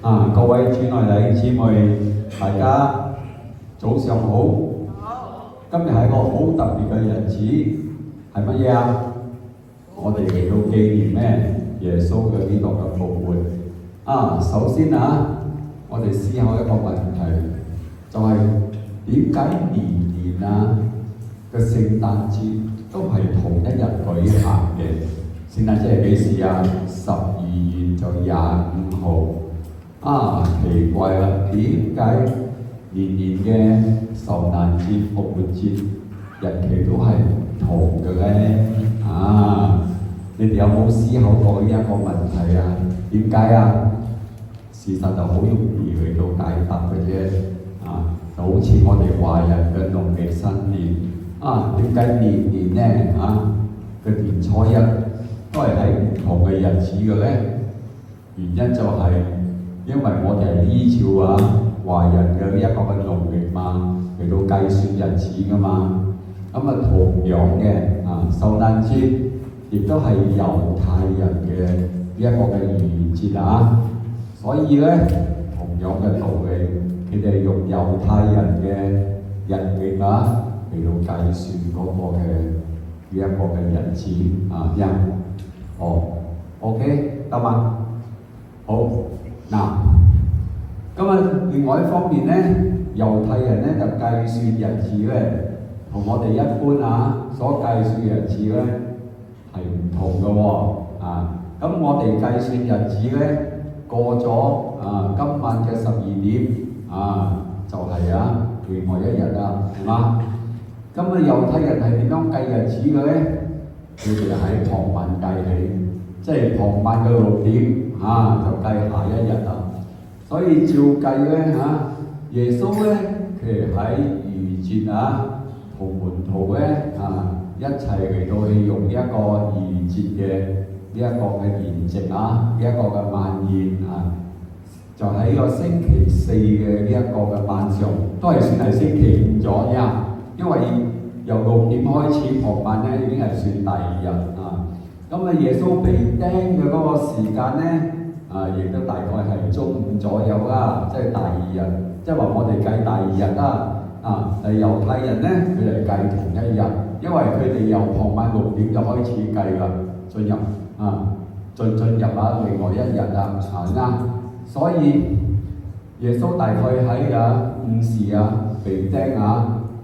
各位主內弟兄姊妹，大家早上好。今日係一個好特別嘅日子，係乜嘢啊？我哋嚟到紀念咩？耶穌嘅呢個嘅復活。首先我哋思考一個問題，就係點解年嘅聖誕節都係同一日舉行嘅？聖誕節係幾時啊？12月就25號。奇怪啦，點解年嘅受難節、復活節日期都係唔同嘅咧？你哋有冇思考過呢一個問題啊？點解啊？事實就好容易去到解答嘅啫。就好似我哋華人嘅農曆新年，點解年咧嘅年初一都係喺唔同嘅日子嘅咧？原因就係因為我哋係依照華人嘅呢一個嘅農曆嘛嚟到計算日子噶嘛。同樣嘅受難節亦都係猶太人嘅呢一個嘅逾越節所以咧同樣嘅道理，佢哋用猶太人嘅日曆嚟到計算嗰個嘅呢一個嘅日子OK 得嘛？好咁另外一方面咧，猶太人咧就計算日子咧，同我哋一般所計算日子咧係唔同嘅喎。咁我哋計算日子咧，過咗今晚嘅12點就係另外一日啦，係嘛？咁猶太人係點樣計日子嘅咧？佢哋喺傍晚計起，即係傍晚嘅6點就計下一日啦。所以照計咧耶穌咧佢喺逾越節同門徒咧一齊嚟到去用呢一個逾越節嘅呢一個嘅筵席呢一個嘅晚宴就喺個星期4嘅呢一個嘅晚上，都係算係星期5咗啫。因為由6點開始傍晚咧已經係算第2日耶穌被釘嘅嗰個時間咧亦都大概係中午左右啦，即係第2日，即係話我哋計第2日啦。猶太人咧佢哋計同一日，因為佢哋由傍晚6點就開始計啦，進入另外一日所以耶穌大概喺午時被釘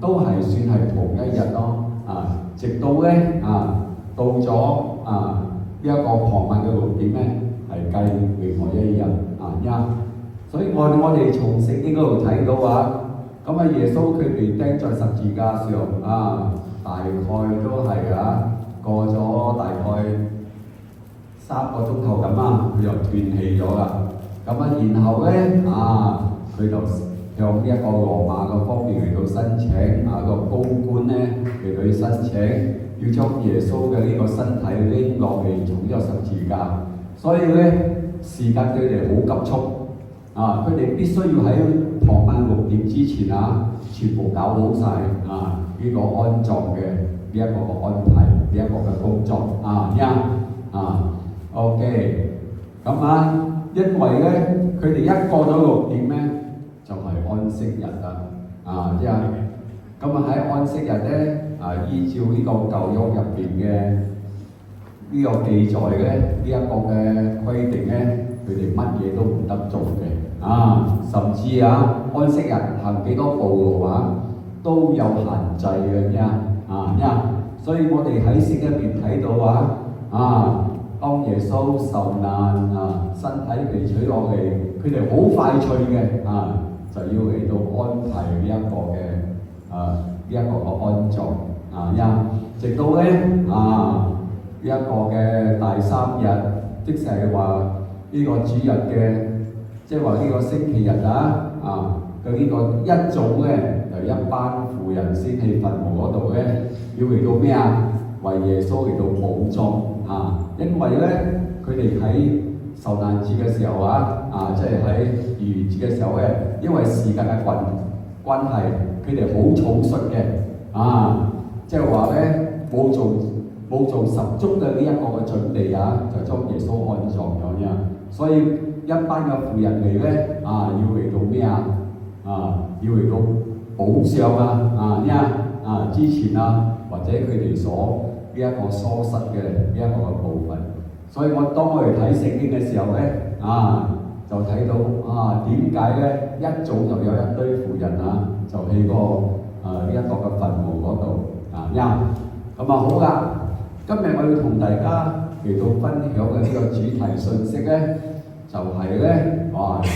都係算係同一日咯。直到咧到咗呢一個傍晚嘅6點咧，係計另外一日所以我哋從聖經嗰度睇到耶穌佢被釘在十字架上大概都係過咗大概3個鐘頭咁佢就斷氣咗啦。然後咧佢就向呢一個羅馬嘅方面嚟到申請個高官咧嚟到申請，要將耶穌嘅呢個身體拎落嚟從呢個十字架。所以咧時間佢哋好急促佢哋必須要喺傍晚6點之前全部搞好晒呢個安葬嘅呢一個嘅安排，呢一個嘅工作OK。因為咧佢哋一過咗6點咧就係安息日啦喺安息日咧依照呢個舊約入邊嘅呢個記載咧，呢一個嘅規定咧，佢哋乜嘢都唔得做嘅甚至安息日行幾多步路都有限制嘅所以我哋喺聖經入邊睇到當耶穌受難身體被取落嚟，佢哋好快脆嘅就要嚟到安排呢一個嘅安葬直到咧呢一個嘅第3日，即係話呢個主日嘅，即係話呢個星期日嘅呢個一早咧，就一班婦人先去墳墓嗰度咧，要嚟到咩為耶穌嚟到補葬因為咧佢哋喺受難節嘅時候即係喺逾越節嘅時候咧，因為時間嘅關係，佢哋好草率嘅即係話咧冇做十足嘅呢一個嘅準備就將耶穌安葬咗所以一班嘅婦人嚟咧要嚟到咩要嚟到補上之前或者佢哋所呢一個疏失嘅呢一個嘅部分。所以當我哋睇聖經嘅時候咧就睇到點解咧一早就有一堆婦人就喺呢一個嘅墳墓嗰度咁好噶。今日我要同大家嚟到分享嘅呢個主題信息咧，就係咧主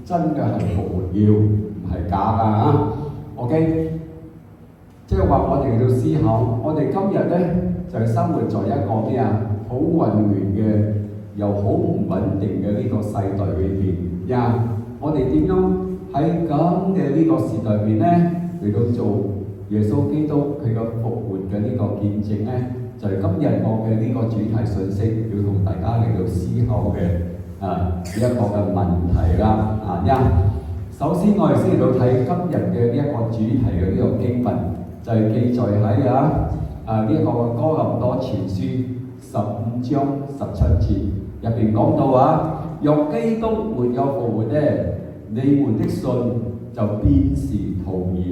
真嘅係復活要，唔係假㗎OK， 即係話我哋嚟到思考，我哋今日咧就係生活在一個咩好混亂嘅又好唔穩定嘅呢個世代裏邊我哋點樣喺咁嘅呢個時代裏邊咧嚟到做耶穌基督佢個復活嘅呢個見證咧？就係今日我嘅呢個主題信息，要同大家嚟到思考嘅一個嘅問題啦首先我哋先嚟到睇今日嘅呢一個主題嘅呢個經文，就係記載喺呢一個哥林多前書15章17節入邊講到若基督沒有復活咧，你們的信就變是徒然，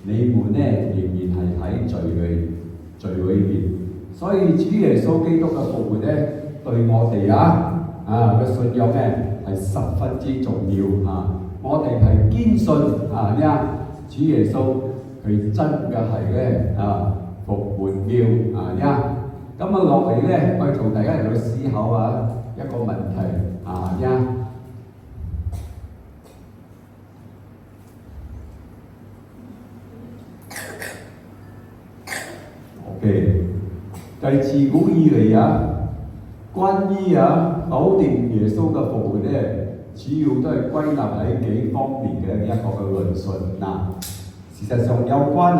你們咧仍然係喺罪裏邊。所以主耶穌基督嘅復活咧，對我哋嘅信仰咧係十分之重要我哋係堅信主耶穌佢真嘅係咧復活要咁落嚟咧，我哋同大家嚟到思考一個問題OK。就係自古以嚟關於否定耶穌嘅復活咧，主要都係歸納喺幾方面嘅一個嘅論述事實上有關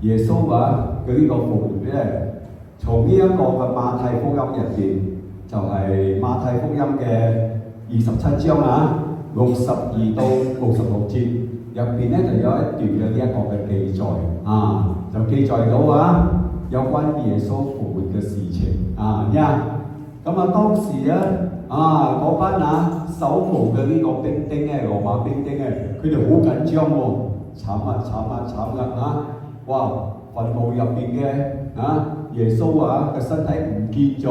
耶穌佢呢個復活咧，從呢一個嘅馬太福音入邊，就係馬太福音嘅27章62到66節入邊咧，就有一段嘅呢一個嘅記載就記載到有關耶穌復活嘅事情當時咧嗰班守墓嘅呢個兵丁咧，羅馬兵丁咧，佢哋好緊張慘哇！墳墓入邊嘅耶穌嘅身體唔見咗，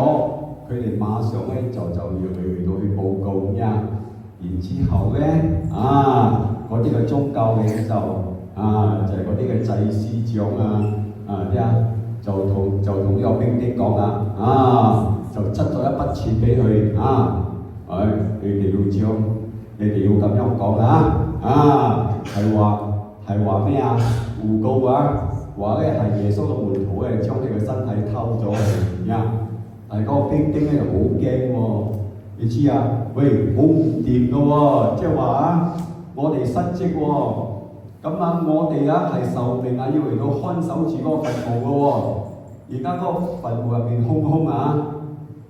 佢哋馬上咧就要嚟到去報告然之後咧嗰啲嘅宗教領袖就係嗰啲嘅祭司長就同呢個兵丁講就執咗一筆錢俾佢你哋要咁樣講係話咩誣告話咧係耶穌嘅門徒咧將佢嘅身體偷咗去但係嗰個兵丁咧就好驚你知喂好唔掂㗎喎，即係話我哋失職咁我哋係受命要嚟到看守住嗰個墳墓嘅喎，而家嗰個墳墓入邊空空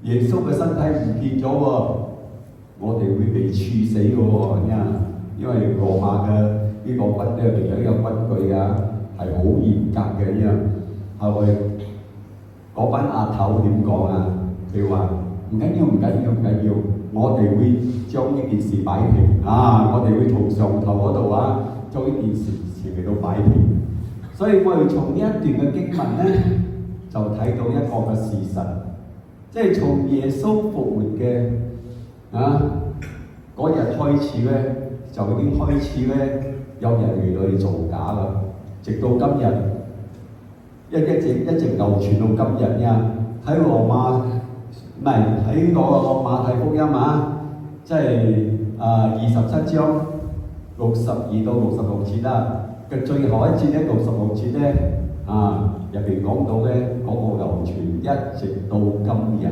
耶穌嘅身體唔見咗喎，我哋會被處死嘅喎因為羅馬嘅呢個軍隊入邊嘅呢個軍隊係好嚴格嘅後來嗰班阿頭點講佢話唔緊要，我哋會將呢件事擺平我哋會同上頭嗰度將呢件事嚟到擺平。所以我哋從呢一段嘅經文咧，就睇到一個嘅事實，即係從耶穌復活嘅嗰日開始咧，就已經開始咧有人嚟到去造假啦，直到今日一直流傳到今日喺羅馬唔係喺嗰個馬太福音即係27章62到66節嘅最後一節咧66節咧入邊講到咧嗰個流傳一直到今日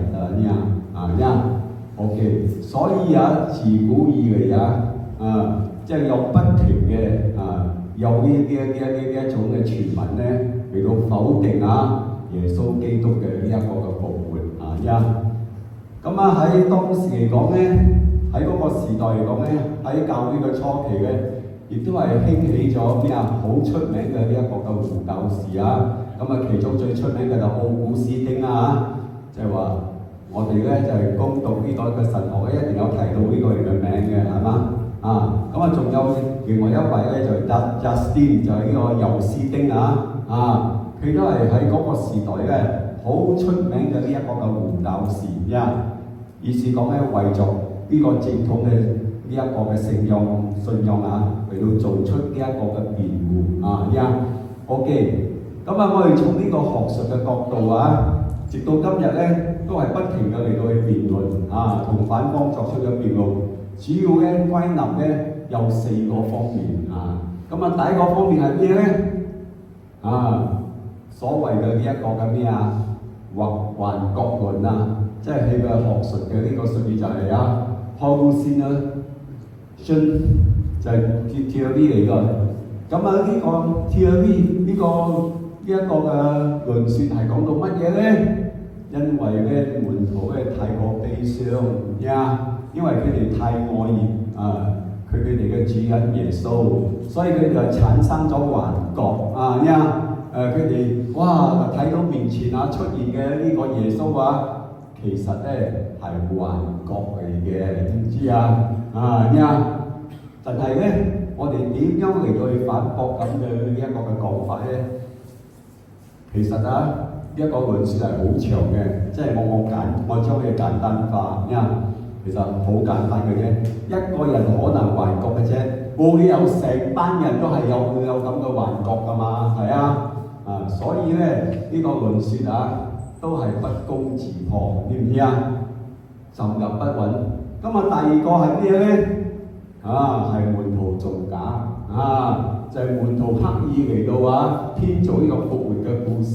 OK， 所以自古以嚟即係有不停嘅有呢一種嘅傳聞咧嚟到否定耶穌基督嘅呢一個嘅復活咁喺當時嚟講咧，喺嗰個時代嚟講咧，喺教會嘅初期咧，亦都係興起咗好出名嘅呢一個嘅胡教士其中最出名嘅就奧古斯丁即係話我哋咧就係攻讀呢個嘅神學咧，一定有提到呢個人嘅名嘅，係嘛？咁啊，仲有另外一位咧就係 Justin， 就係呢個尤斯丁佢都係喺嗰個時代咧好出名嘅呢一個嘅傳教士意思講咧為咗呢個正統嘅呢一個嘅信仰嚟到做出呢一個嘅辯護OK， 咁我哋從呢個學術嘅角度直到今日咧都係不停嘅嚟到去辯論同反方作出嘅辯論，主要咧歸納咧有4個方面咁第一個方面係咩咧？所謂嘅呢一個嘅咩環國論即係佢嘅學術嘅呢個術語就係hallucination 就係 theory 嚟㗎。咁呢個 theory 呢一個嘅論説係講到乜嘢咧？因為咧門徒咧太過悲傷因為佢哋太愛佢哋嘅主人耶穌，所以佢哋就產生咗幻覺佢哋睇到面前出現嘅呢個耶穌其實咧係幻覺嚟嘅，知唔知但係咧，我哋點樣嚟到去反駁咁嘅呢一個嘅講法咧？其實一個論述係好長嘅，即係我將佢簡單化其實好簡單嘅啫。一個人可能幻覺嘅啫，冇理由成班人都係有咁嘅幻覺㗎嘛，係所以咧呢個論述都係不攻自破，知唔知站立不穩。咁第二個係咩咧？係門徒造假就係門徒刻意嚟到編造呢個復活嘅故事，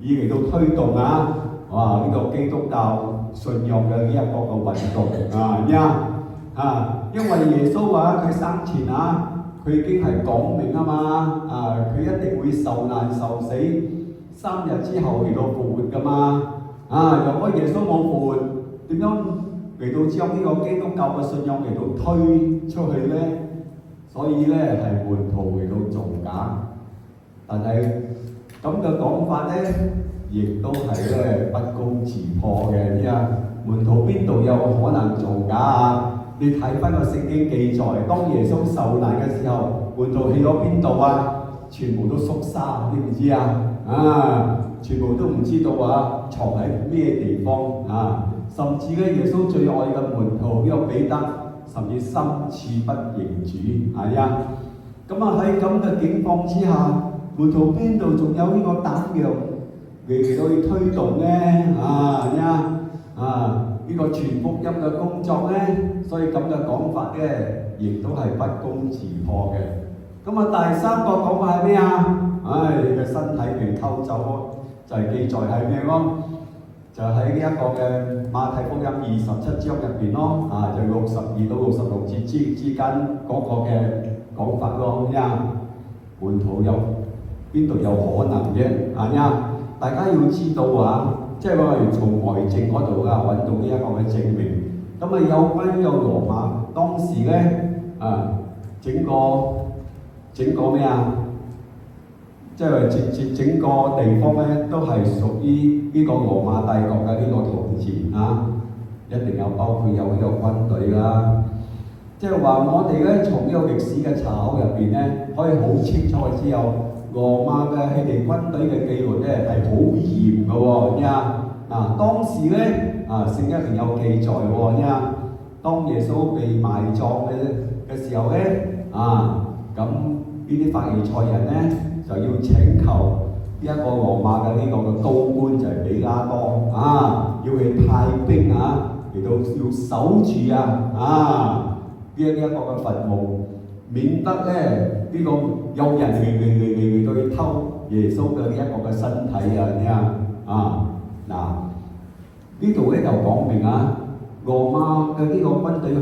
以嚟到推動呢個基督教信仰嘅呢一個嘅運動因為耶穌佢生前佢已經係講明佢一定會受難受死，3日之後嚟到復活㗎嘛如果耶穌冇復活，點樣嚟到將呢個基督教嘅信仰嚟到推出去咧？所以咧係門徒嚟到造假，但係咁嘅講法咧，亦都係咧不攻自破嘅。門徒邊度有可能造假你睇翻個聖經記載，當耶穌受難嘅時候，門徒去咗邊度全部都縮沙，知唔知全部都唔知道藏喺咩地方甚至咧，耶穌最愛嘅門徒呢個彼得，甚至心似不認主，咁喺咁嘅境況之下，門徒邊度仲有呢個膽量嚟到去推動咧？呢個傳福音嘅工作咧，所以咁嘅講法咧，亦都係不攻自破嘅。咁第3個講法係咩你嘅身體被偷走就係記載係咩咯？就喺呢一個嘅馬太福音27章入邊咯，就62到66節之間嗰個嘅講法咯，門徒有邊度有可能啫？大家要知道即係我哋從外證嗰度揾到呢一個嘅證明。咁有關呢個羅馬當時咧整個咩即係整個地方咧都係屬於呢個羅馬帝國嘅呢個統治一定有包括有呢個軍隊啦。即係話我哋咧從呢個歷史嘅查考入邊咧，可以好清楚嘅知道羅馬嘅佢哋軍隊嘅紀律咧係好嚴嘅喎。當時咧聖經入邊有記載喎，當耶穌被埋葬嘅時候咧咁呢啲法利賽人咧就要請求一個羅馬嘅呢個嘅高官就係比拉多要去派兵嚟到要守住呢一個嘅墳墓，免得咧呢個有人嚟到去偷耶穌嘅呢一個嘅身體呢度咧就講明羅馬嘅呢個軍隊好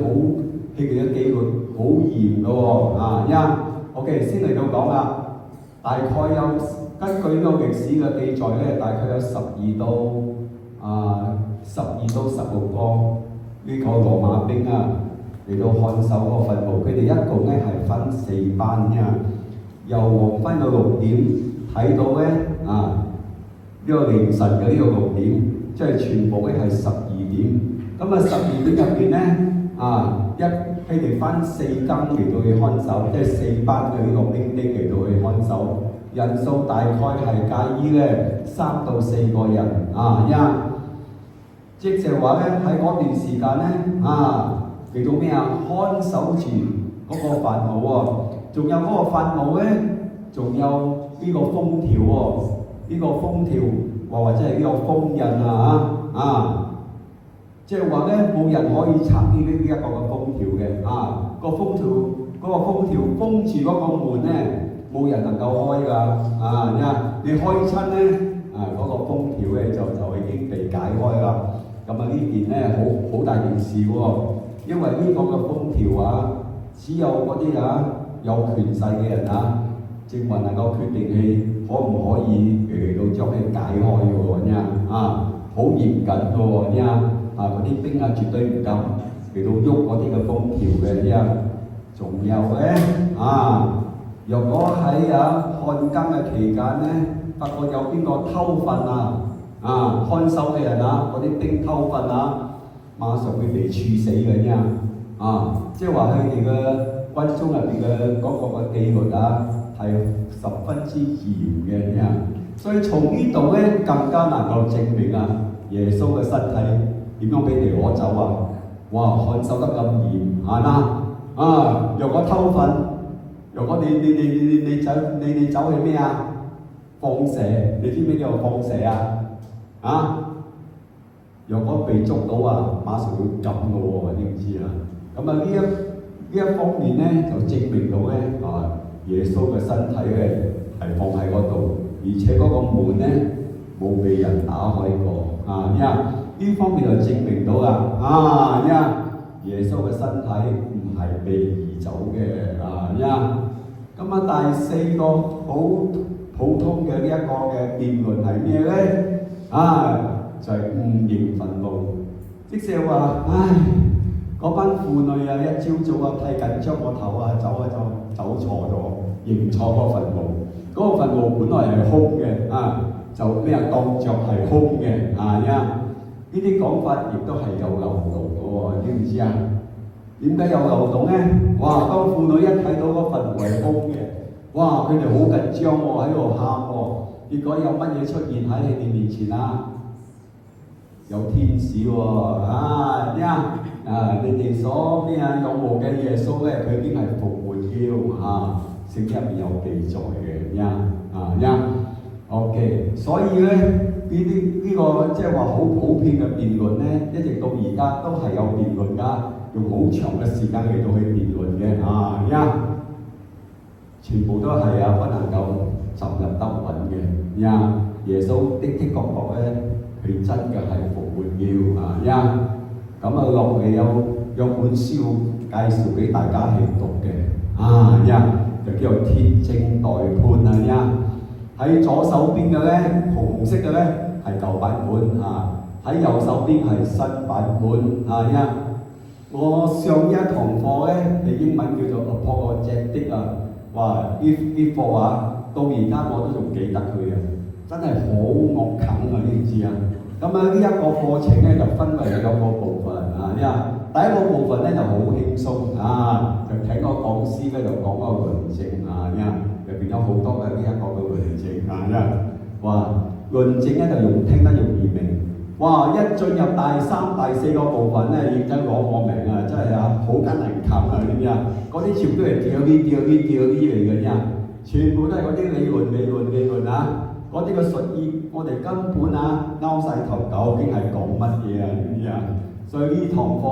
佢哋嘅紀律好嚴嘅喎OK， 先嚟到講大概有根據呢個歷史嘅記載咧，大概有12到16個呢個羅馬兵嚟到看守個墳墓。佢哋一共咧係分4班由黃昏到6點睇到咧呢個凌晨嘅呢個6點，即係全部咧係12點。咁啊12點入邊咧佢哋分4更嚟到去看守，即係4班嘅呢個兵丁嚟到去看守，人數大概係介於咧3到4個人即係話咧喺嗰段時間咧嚟到咩看守住嗰個法老喎，仲有嗰個法老咧，仲有呢個封條喎，呢個封條或者係呢個封印即係話咧冇人可以拆呢一個嘅封條嘅個封條封住嗰個門咧，冇人能夠開㗎你開親咧嗰個封條咧就已經被解開啦。咁呢件咧好大件事喎，因為呢個嘅封條只有嗰啲有權勢嘅人正運能夠決定佢可唔可以嚟到將佢解開嘅喎好嚴謹嘅喎嗰啲兵絕對唔敢嚟到喐嗰啲嘅封條嘅仲有咧若果喺看更嘅期間咧，發覺有邊個偷瞓看守嘅人嗰啲兵偷瞓馬上會被處死嘅即係話佢哋嘅軍中入邊嘅嗰個嘅紀律係十分之嚴嘅所以從呢度咧更加能夠證明耶穌嘅身體點樣俾你攞走哇！看守得咁嚴若果偷瞓，若果你走去咩放蛇，你知唔知叫做放蛇若果被捉到馬上會撳嘅喎，知唔知咁呢一方面咧就證明到咧耶穌嘅身體咧係放喺嗰度，而且嗰個門咧冇被人打開過呢方面就證明到耶穌嘅身體唔係被移走嘅咁第4個好普通嘅呢一個嘅辯論係咩咧就係誤認憤怒，即係話嗰班婦女一朝早太緊張個頭走錯咗，認錯嗰個墳墓，嗰個墳墓本來係空嘅就咩當作係空嘅呢啲講法亦都係有漏洞嘅喎，知唔知點解有漏洞咧？哇！當婦女一睇到個墳墓係空嘅，哇！佢哋好緊張喺度喊結果有乜嘢出現喺你哋面前有天使你哋所咩仰慕嘅耶穌咧，佢已經係復活了聖經入面有記載嘅OK， 所以咧呢個即係話好普遍嘅辯論咧，一直到而家都係有辯論㗎，用好長嘅時間嚟到去辯論嘅全部都係不能夠站立得穩嘅耶穌的確確咧，佢真嘅係復活了咁落嚟有本書介紹俾大家去讀嘅就叫做天經代判喺左手邊嘅咧，紅色嘅咧係舊版本喺右手邊係新版本我上一堂課咧係英文叫做 apologetic 哇！呢課到而家我都仲記得佢真係好惡啃你知咁呢一個課程咧就分為兩個部分第一個部分咧就好輕鬆就聽個講師咧就講個論證入邊有好多嘅呢一個嘅論證哇！論證咧就聽得容易明，哇！一進入第3、第4個部分咧，認真攞我命真係好艱難啃點嗰啲全部都係掉啲嚟嘅全部都係嗰啲理論嗰啲嘅術語，我哋根本拗晒頭，究竟係講乜嘢所以呢堂課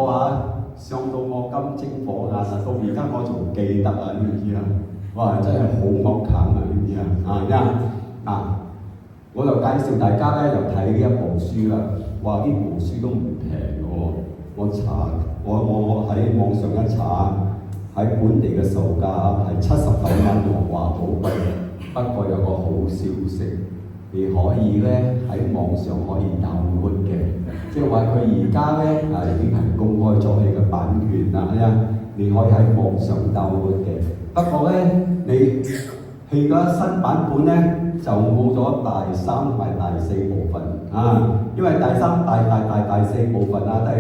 上到我金睛火眼到而家我仲記得知唔知哇！真係好惡啃知唔知我就介紹大家咧，就睇呢一部書啦。哇！呢部書都唔平嘅我喺網上一查，喺本地嘅售價係79蚊話好貴。不過有個好消息，你可以咧喺網上可以 download 嘅，即係話佢而家咧已經係公開咗你嘅版權啦你可以喺網上 download嘅。不過咧你佢嘅新版本咧就冇咗第三同埋第四部分啊，因為第三、第四部分啊都係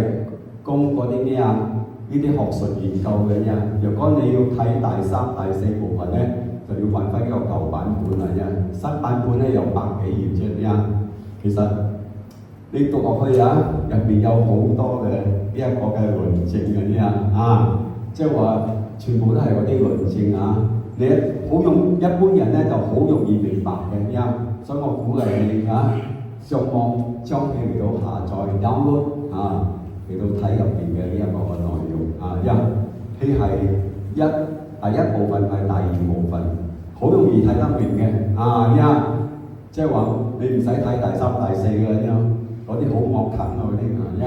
講嗰啲咩啊？呢啲學術研究嘅啫。如果你要睇第三、第四部分咧，就要揾翻呢個舊版本啦啫。新版本咧有百幾頁啫啫。其實你讀落去啊，入邊有好多嘅呢一個嘅論證嘅啫啊，即係話全部都係嗰啲論證啊。你好用一般人咧就好容易明白嘅啫，所以我鼓勵你啊，上網將佢嚟到下載 download 啊，嚟到睇入邊嘅呢一個嘅內容啊，因佢係第一部分係第二部分，好容易睇得明嘅啊，即係話你唔使睇第三、第四嘅啫，嗰啲好惡啃啊嗰啲啊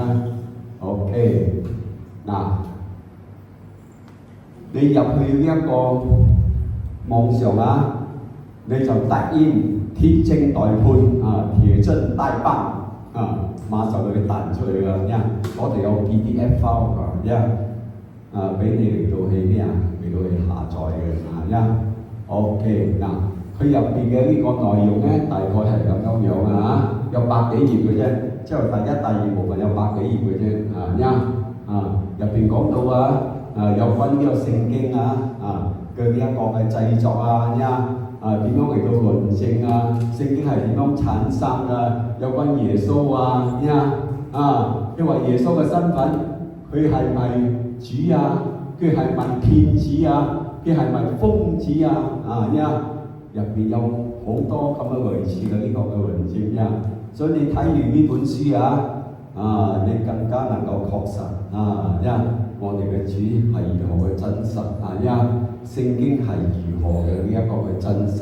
，OK 嗱，你入去呢一個網上啊，你就打印鐵證待判啊，鐵證待辦啊，馬上佢彈出嚟㗎，我哋有 PDF file 㗎，俾你嚟到去咩啊？嚟到去下載嘅OK 嗱，佢入邊嘅呢個內容咧，大概係咁樣啊，有百幾頁嘅啫，即係第一、第二部分有百幾頁嘅啫入邊講到有關呢個聖經嘅呢一個嘅製作點樣嚟到論證聖經係點樣產生有關耶穌因為耶穌嘅身份，佢係咪主佢係咪騙子佢係咪瘋子入邊有好多咁嘅類似嘅呢個嘅論證所以你睇完呢本書你更加能夠確實我哋嘅主係如何嘅真實聖經係如何嘅呢一個嘅真實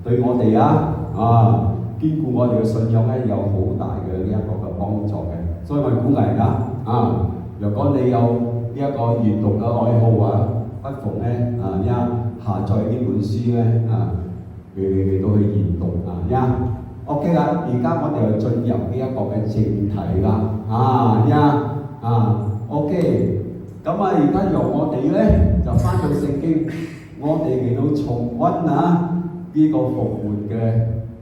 對我哋堅固我哋嘅信仰咧有好大嘅呢一個嘅幫助嘅，所以我鼓勵如果你有呢一個閱讀嘅愛好不妨咧下載呢本書咧嚟到去研讀OK 啦，而家我哋就進入呢一個嘅正題啦OK， 咁而家由我哋咧就翻到聖經，我哋嚟到重溫呢個復活嘅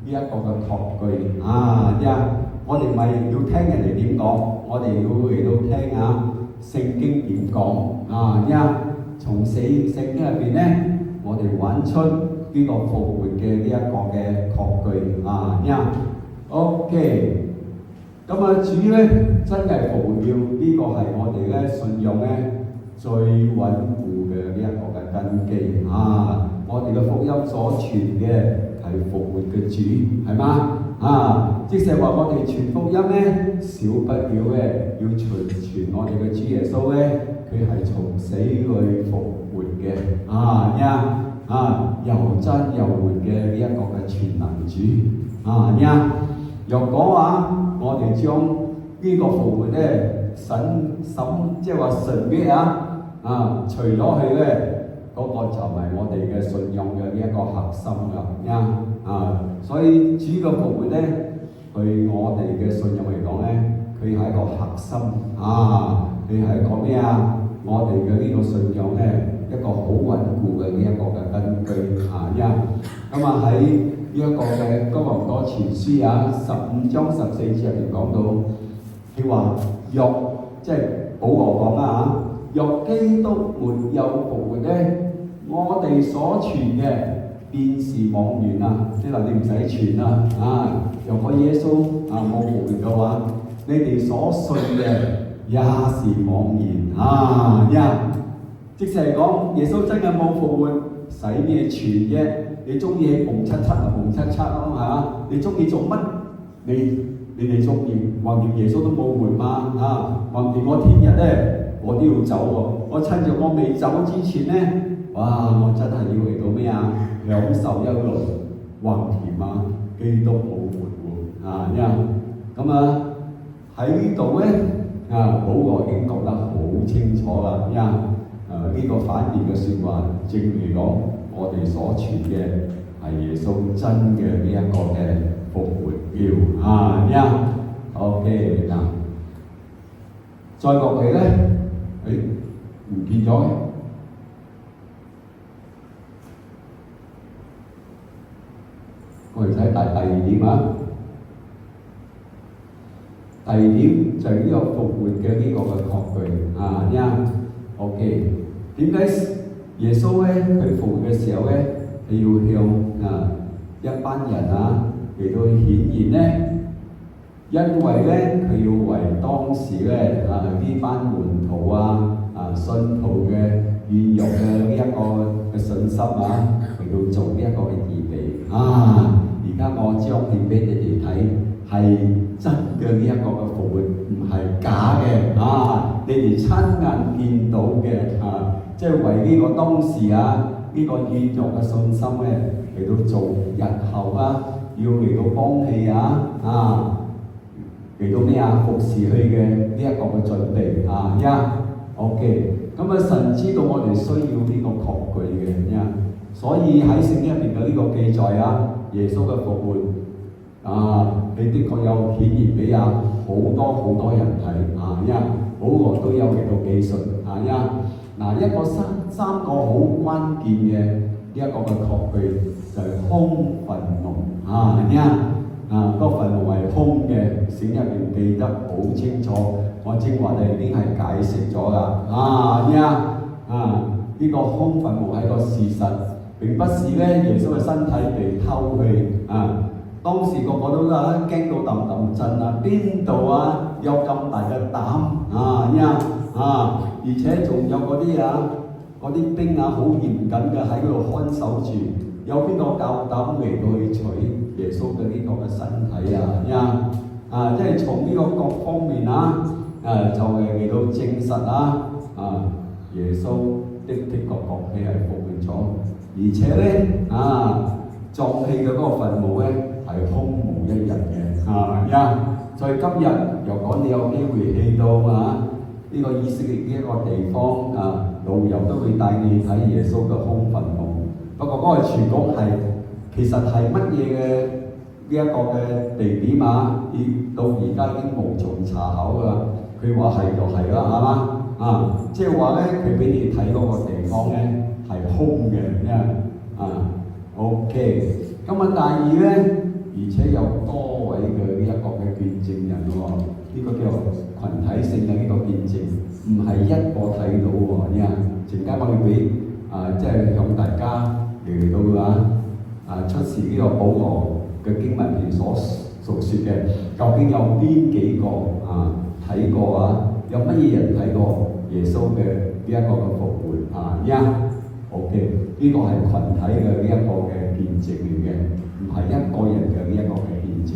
呢一個嘅確據我哋咪要聽人哋點講，我哋要嚟到聽聖經點講從聖經入邊咧，我哋揾出呢個復活嘅呢一個嘅確據OK。咁主咧真係復活了，呢個係我哋咧信仰咧最穩固嘅呢一個嘅根基我哋嘅福音所傳嘅係復活嘅主，係嘛即係話我哋傳福音咧，少不了嘅要傳我哋嘅主耶穌咧，佢係從死裏復活嘅又真又活嘅呢一個嘅全能主若果我哋將呢個復活咧即係話神嘅除咗佢咧，嗰個就係我哋嘅信仰嘅呢一個核心啦所以主嘅復活咧，對我哋嘅信仰嚟講咧，佢係一個核心佢係一個咩我哋嘅呢個信仰咧，一個好穩固嘅呢一個嘅根據咁喺呢一個嘅哥林多前書15章14節入邊講到，佢話若即係保羅講若基督沒有復活咧，我哋所傳嘅便是妄言即係話你唔使傳若果耶穌冇復活嘅話，你哋所信嘅也是妄言即係講耶穌真係冇復活，使咩傳啫？你中意逢七七逢七七咯你中意做乜？你哋中意，橫掂耶穌都冇活嘛橫掂我聽日咧我都要走我趁住我未走之前咧，我真係要嚟到咩享受一路橫掂基督冇活咁喺呢度咧保羅已經講得好清楚啦呢個反面嘅説話，正如講我哋所傳嘅係耶穌真嘅呢一個嘅復活了OK 再落嚟咧，唔見咗我哋睇第二點啊。第二點就係呢個復活嘅呢個嘅確據啊，呀 ，OK。點解耶穌咧佢復活嘅時候咧係要向一班人嚟到顯現咧？因為咧佢要為當時咧呢班門徒信徒嘅軟弱嘅呢一個嘅信心嚟到做呢一個嘅預備啊！而家我彰顯俾你哋睇係真嘅呢一個嘅復活，唔係假嘅你哋親眼見到嘅即係為呢個當時呢個軟弱嘅信心咧嚟到做日後要嚟到幫氣嚟到咩服侍佢嘅呢一個嘅準備OK。咁神知道我哋需要呢個確據嘅所以喺聖經入邊嘅呢個記載耶穌嘅復活你的確有顯現俾好多人睇保羅都有嚟到記述一個三個好關鍵嘅呢一個嘅確據就係空墳墓個墳墓係空嘅，聖經入邊記得好清楚。我正話你已經係解釋咗啦呢個空墳墓係個事實，並不是咧耶穌嘅身體被偷去當時個個都驚到揼揼震邊度有咁大嘅膽而且仲有嗰啲兵好嚴謹嘅喺嗰度看守住，有邊個夠膽嚟到去取耶穌嘅呢個嘅身體即係從呢個各方面就係嚟到證實耶穌的確係復活咗，而且咧葬氣嘅嗰個墳墓咧係空無一人嘅所以今日如果你有機會去到呢個以色列呢一個地方導遊都會帶你睇耶穌嘅空墳墓。不過嗰個傳講其實係乜嘢嘅呢一個嘅地點到而家已經無從查考啦。佢話係就係啦，係嘛即係話咧，佢俾你睇嗰個地方咧係空嘅OK。咁第二咧，而且有多位嘅呢一個嘅見證人呢個叫群體性嘅呢個見證，唔係一個睇到陣間我哋俾即係向大家嚟到出示呢個保羅嘅經文片所述説嘅，究竟有邊幾個睇過有乜嘢人睇過耶穌嘅呢一個嘅復活OK。呢個係群體嘅呢一個嘅見證嚟嘅，唔係一個人嘅呢一個嘅見證，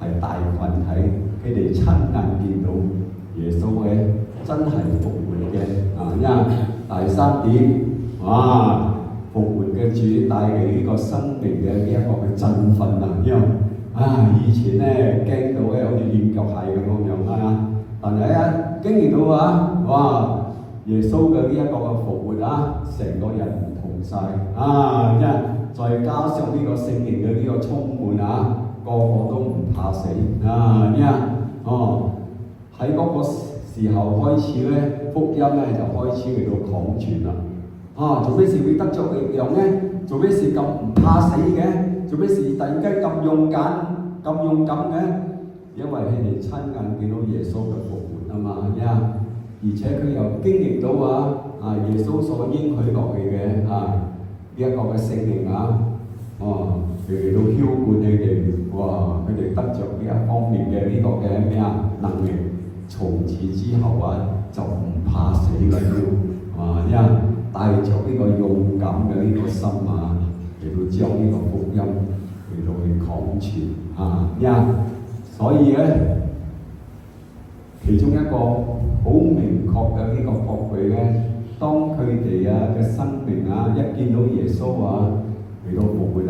係大群體，佢哋親眼見到耶穌嘅真係復活嘅第三點復活嘅主帶嚟呢個生命嘅呢一個嘅振奮以前咧驚到好似軟腳蟹咁樣但係經歷到耶穌嘅呢一個嘅復活成個人唔同晒再加上呢個聖靈嘅呢個充滿個個都唔怕死喺嗰個時候開始咧，福音咧就開始嚟到廣傳啦做咩事會得着力量咧？做咩事咁唔怕死嘅？做咩事突然間咁勇敢嘅？因為佢哋親眼見到耶穌嘅復活而且佢又經歷到耶穌所應許落去嘅呢一個嘅聖靈佢哋都澆灌佢哋，佢哋得着呢一方面嘅呢個嘅能力，從此之後就唔怕死啦帶着呢個勇敢嘅呢個心嚟到將呢個福音嚟到去廣傳所以咧，其中一個好明確嘅呢個確據咧，當佢哋嘅生命一見到耶穌嚟到復活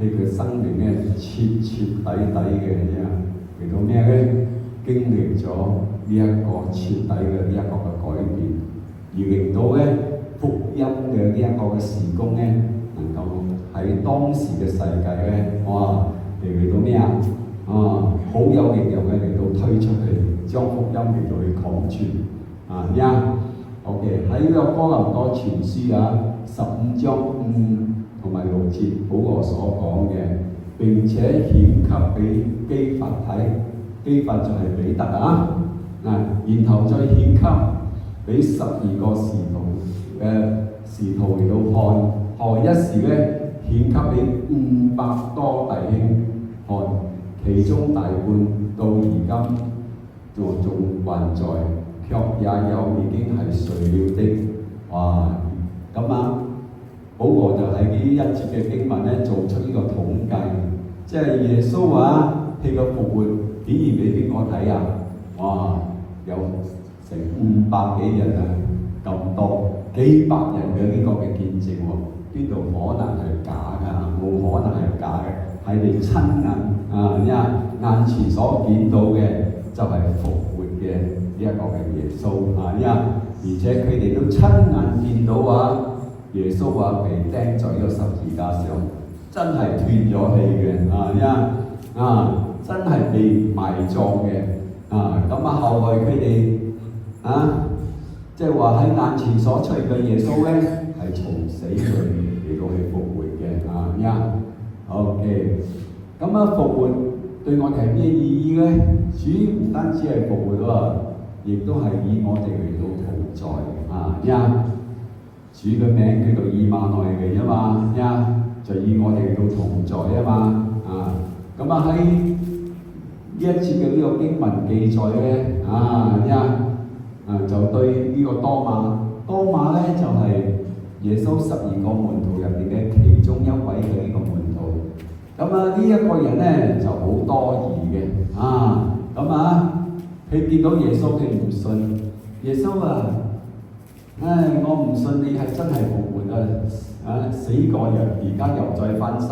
佢嘅生命咧徹徹底底嘅嚟到咩咧？經歷咗呢一個徹底嘅呢一個嘅改變，而令到咧福音嘅呢一個嘅事工咧，能夠喺當時嘅世界咧，嚟到咩好有力量嘅嚟到推出去，將福音嚟到去廣傳OK。喺呢個哥林多前書15章5同埋6節，保羅所講嘅並且顯給俾基法睇，基法就係彼得啊，然後再顯給俾12個使徒嚟到看，何一時咧顯給俾500多弟兄看，其中大半到而今仲還在，卻也有已經係睡了的。哇！咁啊，保羅就喺呢一節嘅經文咧做出呢個統計，即係耶穌話佢個復活顯現俾邊個睇啊？哇！有成500幾人啊，咁多幾百人嘅呢個嘅見證喎，邊度可能係假㗎？冇可能係假嘅，係你親眼眼前所見到嘅就係復活嘅呢一個嘅耶穌而且佢哋都親眼見到耶穌被釘在呢個十字架上，真係斷咗氣嘅真係被埋葬嘅後來佢哋即係話喺眼前所出嘅耶穌咧，係從死裏嚟到去復活嘅OK， 咁復活對我哋係咩意義咧？主唔單止係復活喎，亦都係以我哋嚟到同在主嘅名叫做以馬內利嘛就以我哋嚟到同在嘛喺呢一節嘅呢個經文記載咧就對呢個多馬咧就係耶穌12個門徒入邊嘅其中一位嘅呢個門徒。呢一個人咧就好多疑嘅佢見到耶穌佢唔信，耶穌我唔信你係真係復活死過人而家又再翻生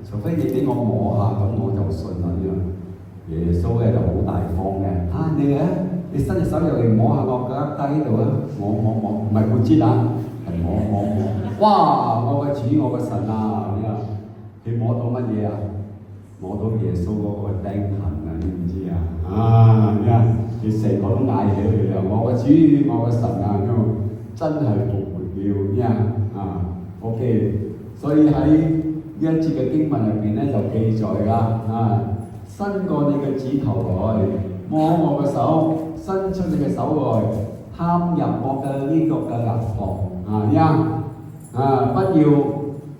除非你俾我摸下咁我就信啦耶穌咧就好大方嘅你伸隻手入嚟摸下我腳底呢度摸唔係半支係摸，哇！我嘅主我嘅神你摸到乜嘢摸到耶穌嗰個釘痕你唔知你成個都嗌起嚟我嘅主我嘅神真係復活了OK， 所以喺呢一節嘅經文入邊咧就記載伸過你嘅指頭來摸我嘅手，伸出你嘅手來探入我嘅呢個嘅肋旁不要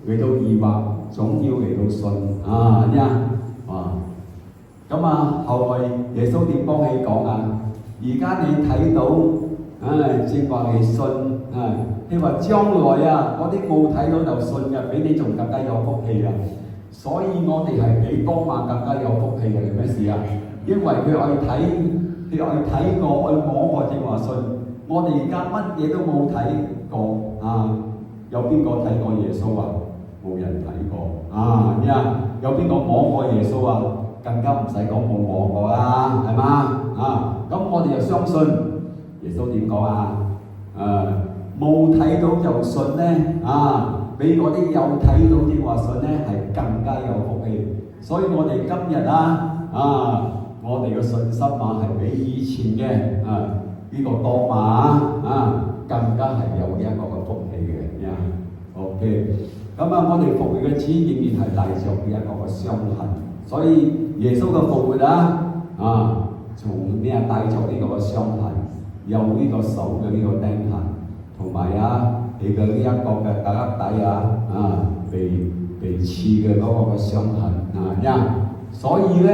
嚟到疑惑，總要嚟到信後來耶穌點幫你講而家你睇到正話你信你話將來嗰啲冇睇到就信嘅，比你仲更加有福氣所以我哋係比多馬更加有福氣嘅，係咩事因為佢愛睇過，愛摸過正話信。我哋而家乜嘢都冇睇過有邊個睇過耶穌冇人睇過有邊個摸過耶穌更加唔使講冇摸過啦，係嘛咁我哋就相信耶穌點講冇睇到就信咧比嗰啲有睇到正話信咧係更加有福氣。所以我哋今日我哋嘅信心係比以前嘅呢個多更加係有一個嘅福氣嘅OK， 咁我哋復活嘅主仍然係帶着一個嘅傷痕，所以耶穌嘅復活從帶着呢個嘅傷痕，有呢個手嘅呢個釘痕，同埋你嘅呢一個嘅腳底被刺嘅嗰個嘅傷痕所以咧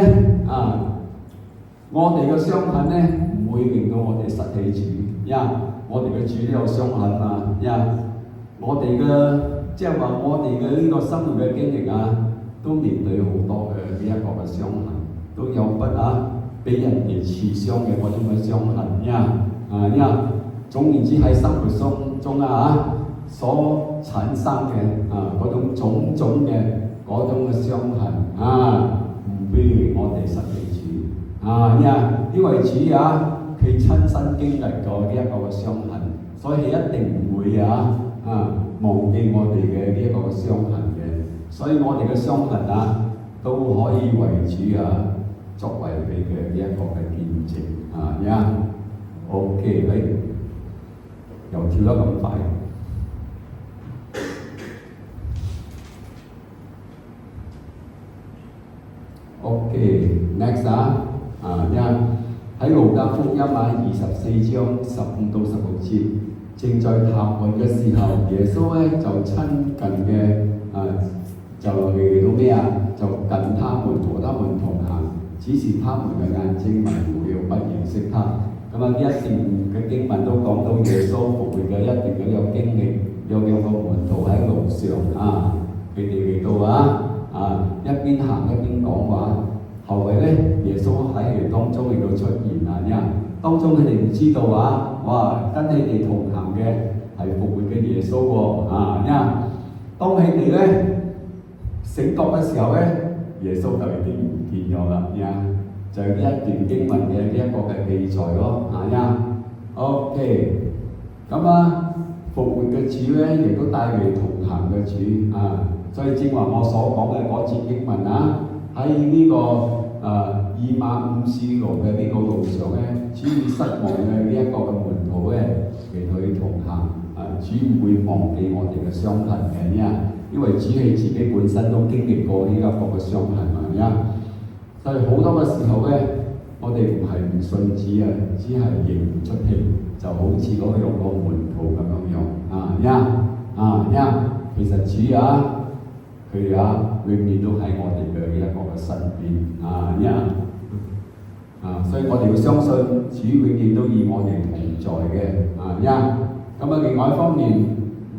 我哋嘅傷痕咧唔會令到我哋失去主，我哋嘅主都有傷痕我哋嘅即係話我哋嘅呢個生活嘅經歷都面對好多嘅呢一個嘅傷痕，都有不俾人哋刺傷嘅嗰種嘅傷痕總言之喺生活中所產生嘅嗰種種種嘅嗰種嘅傷痕唔俾我哋失去主因為主佢親身經歷過呢一個嘅傷痕，所以一定唔會忘記我哋嘅呢一個傷痕嘅，所以我哋嘅傷痕都可以為主作為你嘅呢一個嘅見證OK， 又跳得咁快。OK，next 喺路加福音24章15到16節，正在談論嘅時候，耶穌咧就親近嘅就嚟到咩啊？就近他們和他們同行，只是他們嘅眼睛迷糊了，不認識他。咁呢一段嘅經文都講到耶穌復活嘅一段咁有經歷，有兩個門徒喺路上佢哋嚟到一邊行一邊講話。後嚟咧，耶穌喺佢哋當中嚟到出現當中佢哋唔知道哇，跟佢哋同行嘅係復活嘅耶穌喎當佢哋咧醒覺嘅時候咧，耶穌就已經唔見咗啦就係呢一段經文嘅呢一個嘅記載咯OK， 咁復活嘅主咧，亦都帶嚟同行嘅主所以正話我所講嘅嗰節經文喺呢個25路嘅呢個路上咧，主要失望嘅呢一個嘅門徒咧，嚟同佢同行主唔會忘記我哋嘅傷痕嘅因為主係自己本身都經歷過呢一個嘅傷痕所以好多嘅時候咧，我哋唔係唔信主只係認唔出氣，就好似嗰兩個門徒咁樣其實主佢永遠都喺我哋嘅呢一個嘅身邊所以我哋要相信主永遠都與我哋同在嘅另外一方面，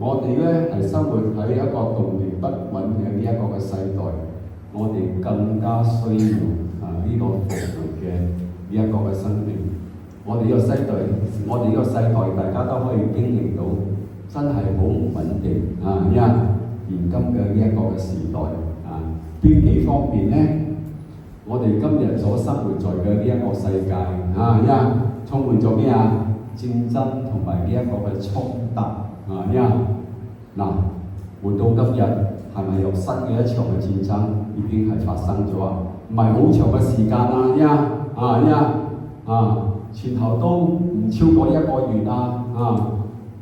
我哋咧係生活喺一個動盪不穩嘅呢一個嘅世代，我哋更加需要呢個復活嘅呢一個嘅生命。我哋呢個世代，大家都可以經歷到，真係好唔穩定現今嘅呢一個嘅時代邊幾方面咧？我哋今日所生活在嘅呢一個世界充滿咗咩戰爭同埋呢一個嘅衝突活到今日係咪有新嘅一場嘅戰爭已經係發生咗唔係好長嘅時間前後都唔超過1個月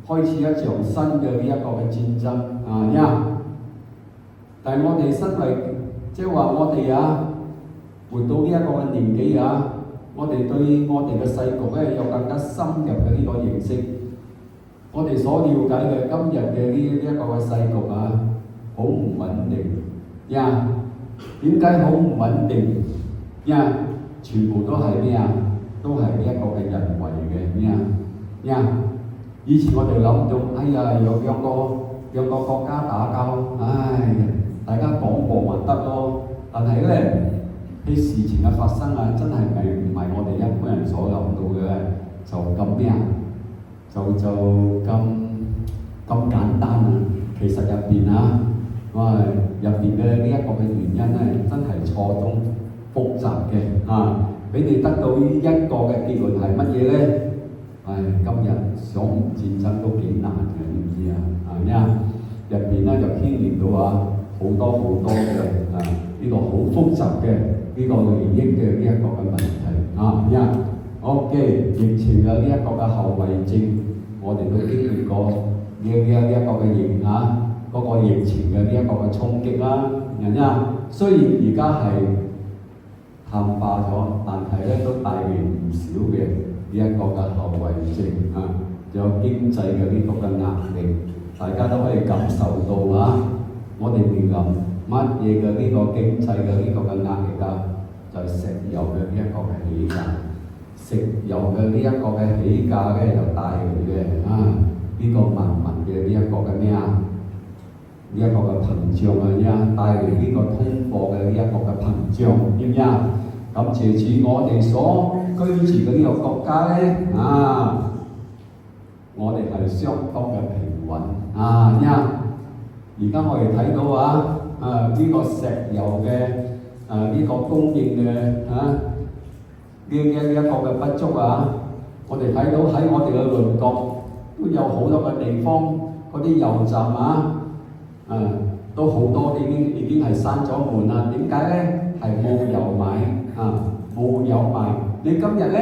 開始一場新嘅呢一個嘅戰爭但係我哋身為即係話我哋活到呢一個嘅年紀我哋對我哋嘅世局咧有更加深入嘅呢個認識。我哋所了解嘅今日嘅呢一個嘅世局好唔穩定點解好唔穩定全部都係咩都係呢一個嘅人為嘅以前我哋諗到有兩個國家打交大家講和還得咯，但係咧啲事情嘅發生真係唔係我哋一般人所諗到嘅就咁咁簡單其實入邊入邊嘅呢一個嘅原因咧，真係錯綜複雜嘅俾你得到一個嘅結論係乜嘢咧？今日想戰爭都幾難嘅，你知入邊咧就牽連到好多嘅呢個好複雜嘅呢個利益嘅呢一個嘅問題OK， 疫情嘅呢一個嘅後遺症，我哋都經歷過呢一個嘅嗰個疫情嘅呢一個嘅衝擊雖然而家係淡化咗，但係咧都帶嚟唔少嘅呢一個嘅後遺症仲有經濟嘅呢個嘅壓力，大家都可以感受到我哋面臨乜嘢嘅呢個經濟嘅呢個嘅壓力就係石油嘅呢一個嘅起價，石油嘅呢一個嘅起價咧就帶嚟嘅呢個民嘅呢一個嘅咩呢一個嘅膨脹帶嚟呢個通貨嘅呢一個嘅膨脹，知唔知咁借住我哋所居住嘅呢個國家咧我哋係相當嘅平穩而家我哋睇到呢個石油嘅呢個供應嘅呢一個嘅不足我哋睇到喺我哋嘅鄰國都有好多嘅地方嗰啲油站都好多已經係閂咗門啦。點解咧？係冇油買冇油賣。你今日咧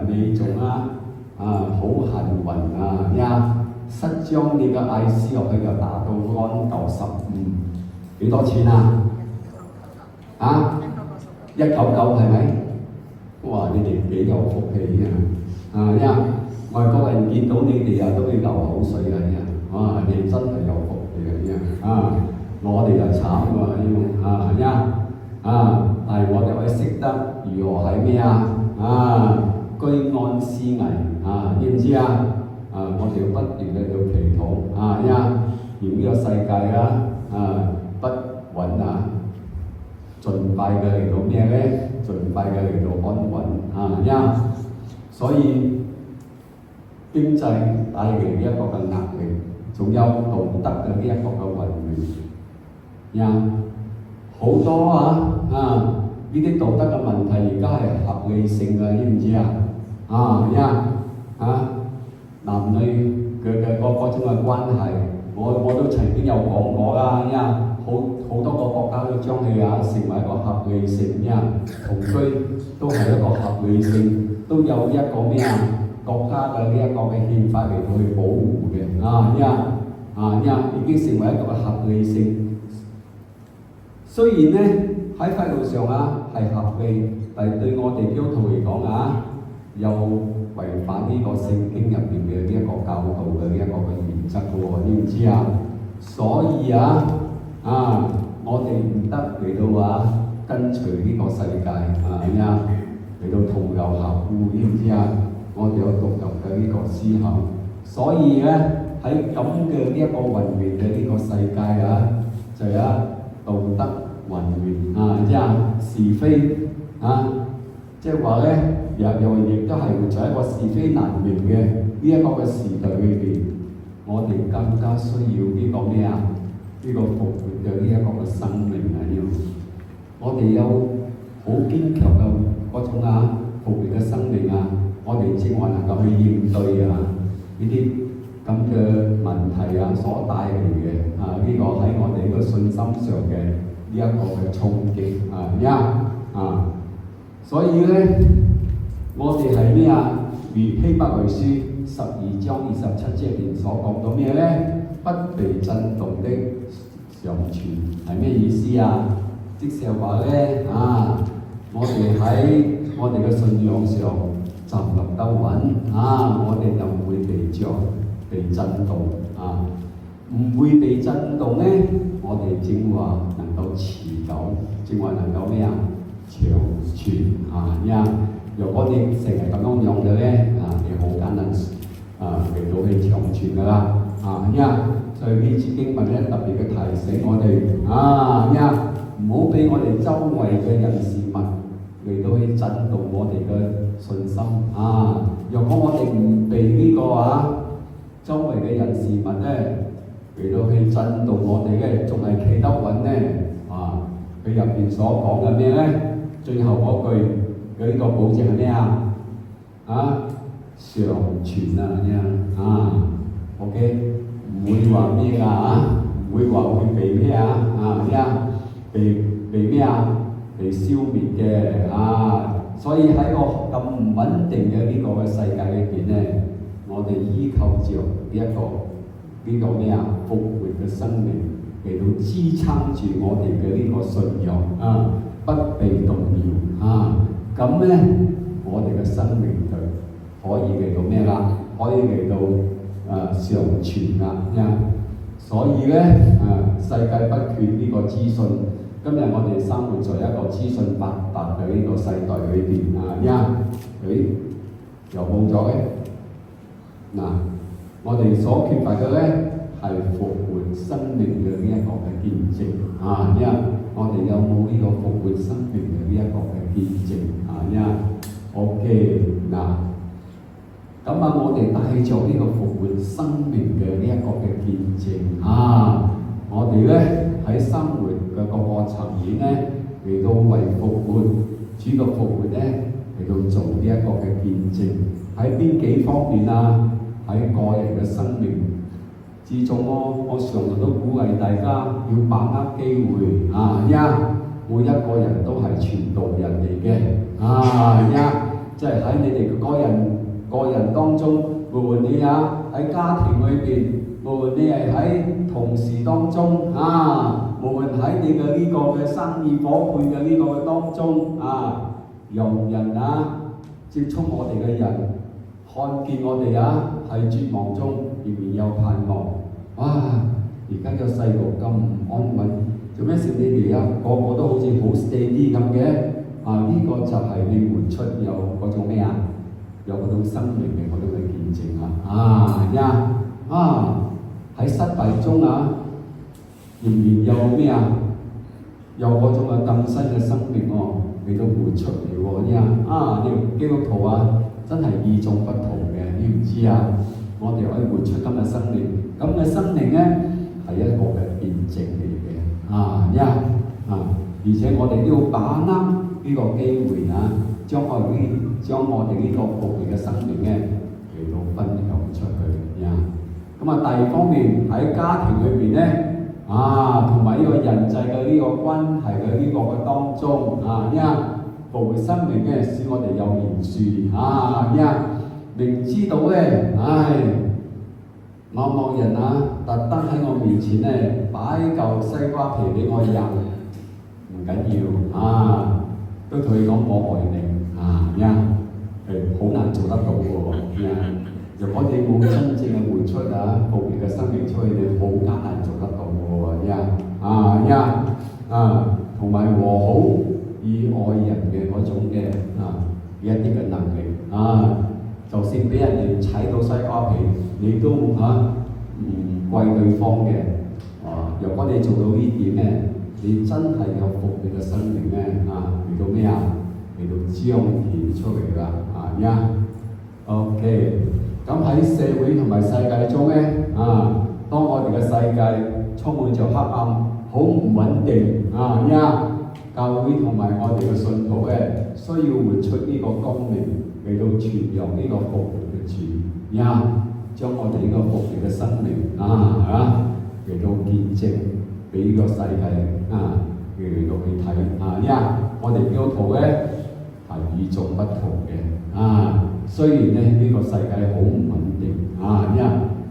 你仲好幸運塞張你嘅 IC 落去就打到安95，幾多錢199係咪？哇！你哋幾有福氣外國人見到你哋都會流口水嘅哇！你真係有福氣嘅我哋就慘喎但係我哋可以識得如何係咩居安思危知唔知我哋要不斷喺度祈禱讓呢個世界不穩盡快嘅嚟到咩咧？盡快嘅嚟到安穩所以經濟帶嚟呢一個嘅壓力，仲有道德嘅呢一個嘅混亂好多呢啲道德嘅問題而家係合理性嘅，知唔知男女嘅嗰種嘅關係，我都曾經有講過啦好多個國家都將佢成為一個合理性同居都係一個合理性，都有一個國家嘅呢一個嘅憲法嚟到去保護嘅已經成為一個合理性。雖然咧喺法律上係合理，但係對我哋基督徒嚟講又違反呢個聖經入邊嘅呢一個教導嘅呢一個嘅原則嘅喎，知唔知所以我哋唔得嚟到跟隨呢個世界嚟到同流合污，知唔知我哋有獨立嘅呢個思考，所以咧喺咁嘅呢一個混亂嘅呢個世界就有道德混亂是非即係話咧，又亦都係活在一個是非難明嘅呢一個嘅時代裏邊，我哋更加需要呢個咩呢個復活嘅呢一個嘅生命我哋有好堅強嘅嗰種復活嘅生命我哋先話能夠去應對呢啲咁嘅問題所帶嚟嘅呢個喺我哋個信心上嘅呢一個嘅衝擊所以咧，我哋係咩如希伯來書12章27節入邊所講到咩咧？不被震動的常存係咩意思即是話咧我哋喺我哋嘅信仰上站立得穩我哋就唔會被震動唔會被震動咧，我哋正話能夠持久，正話能夠咩長存如果你成日咁樣用嘅咧你好簡單嚟到去長存噶啦所以呢節經文咧特別嘅提醒我哋唔好俾我哋周圍嘅人事物嚟到去震動我哋嘅信心如果我哋唔被呢個周圍嘅人事物咧嚟到去震動我哋嘅，仲係企得穩咧佢入邊所講嘅咩咧？最後嗰句佢呢個保證係咩常存OK 唔會話咩唔會話會被咩被咩被消滅嘅所以喺個咁唔穩定嘅呢個嘅世界裏邊咧，我哋依靠着呢一個咩復活嘅生命嚟到支撐住我哋嘅呢個信仰不被動搖咁咧我哋嘅生命就可以嚟到咩可以嚟到常存所以咧世界不缺呢個資訊，今日我哋生活在一個資訊發達嘅呢個世代裏邊又冇咗嘅我哋所缺乏嘅咧係復活生命嘅呢一個嘅見證我哋有冇呢個復活生命嘅呢一個嘅見證OK 咁我哋帶著呢個復活生命嘅呢一個嘅見證我哋咧喺生活嘅各個層面咧嚟到為復活主嘅復活咧嚟到做呢一個嘅見證，喺邊幾方面喺個人嘅生命之中我常常都鼓勵大家要把握機會每一個人都係傳道人嚟嘅即係喺你哋嘅個人當中，無論你喺家庭裏邊，無論你係喺同事當中無論喺你嘅呢個嘅生意伙伴嘅呢個嘅當中容人接觸我哋嘅人，看見我哋喺絕望中仍然有盼望。哇！而家個世道咁唔安穩，做咩事你哋個個都好似好 steady 咁嘅？呢個就係你活出有嗰種咩有嗰種生命嘅嗰種嘅見證喺失敗中仍然有咩有嗰種嘅更新嘅生命你都活出嚟喎！呢個基督徒真係與眾不同嘅，你唔知我哋可以活出咁嘅生命，咁嘅生命咧係一個嘅見證嚟嘅而且我哋都要把握呢個機會將我哋呢個復活嘅生命咧嚟到分享出去咁第二方面喺家庭裏邊咧同埋呢個人際嘅呢個關係嘅呢個嘅當中復活生命咧使我哋有賢樹明知道咧某人特登喺我面前咧擺嚿西瓜皮俾我飲，唔緊要都同佢講我愛你好難做得到喎如果你冇真正嘅活出復活嘅生命出去，你好艱難做得到喎同埋和好以愛人嘅嗰種嘅一啲嘅能力就算俾人哋踩到西瓜皮，你都唔怪對方嘅如果你做到呢點咧，你真係有復活嘅生命咧嚟到咩嚟到彰顯出嚟啦OK。咁喺社會同埋世界中咧當我哋嘅世界充滿著黑暗，好唔穩定教會同埋我哋嘅信徒咧，需要活出呢個光明嚟到傳揚呢個復活嘅主將我哋呢個復活嘅生命嚟到見證俾呢個世界嚟到去睇我哋基督徒咧係與眾不同嘅雖然咧呢個世界好唔穩定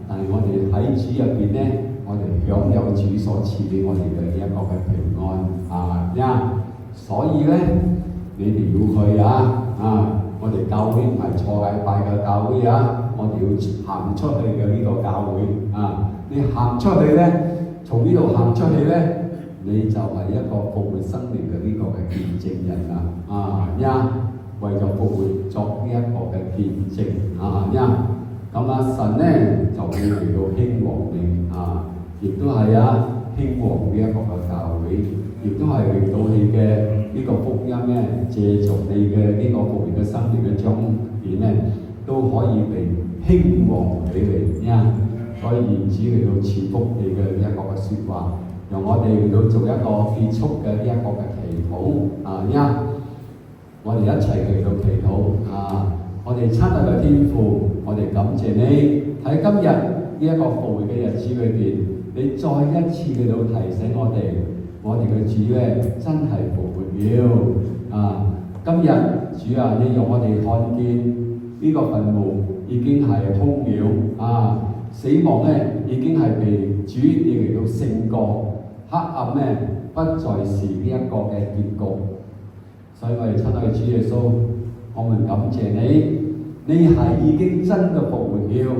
但係我哋喺主入邊咧，我哋享有主所賜俾我哋嘅一個嘅平安所以咧你哋要去我哋教會唔係錯禮拜嘅教會我哋要行出去嘅呢個教會你行出去咧，從呢度行出去咧，你就係一個復活生命嘅呢個嘅見證人為咗復活作呢一個嘅見證咁神咧就會嚟到興旺你亦都係興旺呢一個嘅教會，亦都係令到你嘅呢個福音咧，借助你嘅呢個復活嘅生命嘅彰顯咧，都可以被興旺起嚟所以願主嚟到賜福你嘅一個嘅説話，讓我哋嚟到做一個結束嘅呢一個嘅祈禱我哋一齊嚟到祈禱我哋親愛嘅天父，我哋感謝你喺今日呢一個復活嘅日子裏邊，你再一次嚟到提醒我哋嘅主咧真係復活了今日主你讓我哋看見呢個墳墓已經係空了死亡咧已經係被主你嚟到勝過，黑暗咧不再是呢一個嘅結局。所以我哋親愛嘅主耶穌，我們感謝你，你係已經真嘅復活了，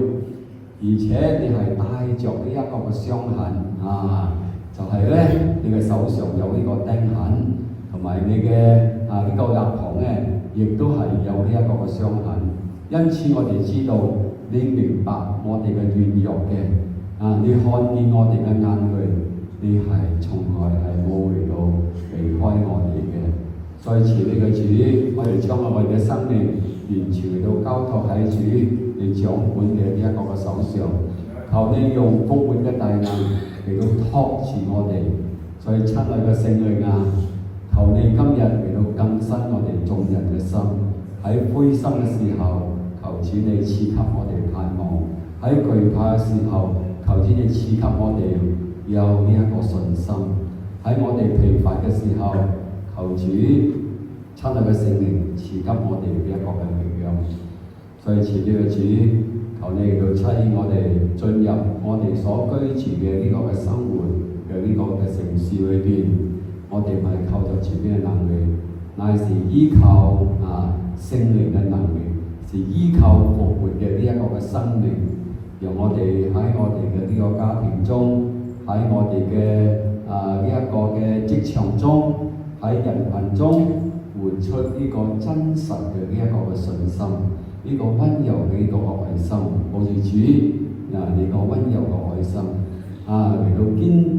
而且你係帶着呢一個嘅傷痕就係咧你嘅手上有呢個釘痕，同埋你嘅呢個肋旁咧，亦都係有呢一個嘅傷痕。因此我哋知道你明白我哋嘅軟弱嘅你看見我哋嘅眼淚，你係從來係冇嚟到離開我哋嘅。再次你嘅主，我哋將我哋嘅生命完全嚟到交託喺主你掌管嘅呢一個嘅手上，求你用復活嘅大能嚟到托住我哋。所以親愛嘅聖靈求你今日嚟到更新我哋眾人嘅心，喺灰心嘅時候，求主你賜給我哋盼望；喺懼怕嘅時候，求主你賜給我哋有呢一個信心；喺我哋疲乏嘅時候，求主親愛嘅聖靈賜給我哋一個嘅力量。所以賜呢個主，求你嚟到差遣我哋進入我哋所居住嘅呢個嘅生活嘅嘅呢個嘅城市裏邊，我哋唔係靠著自己嘅能力，乃是依靠聖靈嘅能力，是依靠復活嘅呢一個嘅生命，讓我哋喺我哋嘅呢個家庭中，喺我哋嘅呢一個嘅職場中，喺人群中活出呢個真實嘅呢一個嘅信心，呢個温柔嘅呢個愛心，好似主呢個温柔嘅愛心嚟到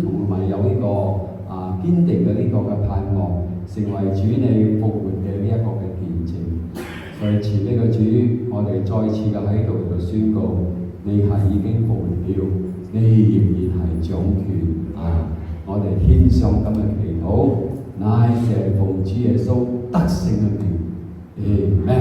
同埋有呢個堅定嘅呢個嘅盼望，成為主你復活嘅呢一個嘅見證。所以前呢個主，我哋再次嘅喺度就宣告，你係已經復活了，你仍然係掌權我哋獻上今日祈禱，乃是奉主耶穌得勝嘅名，Amen。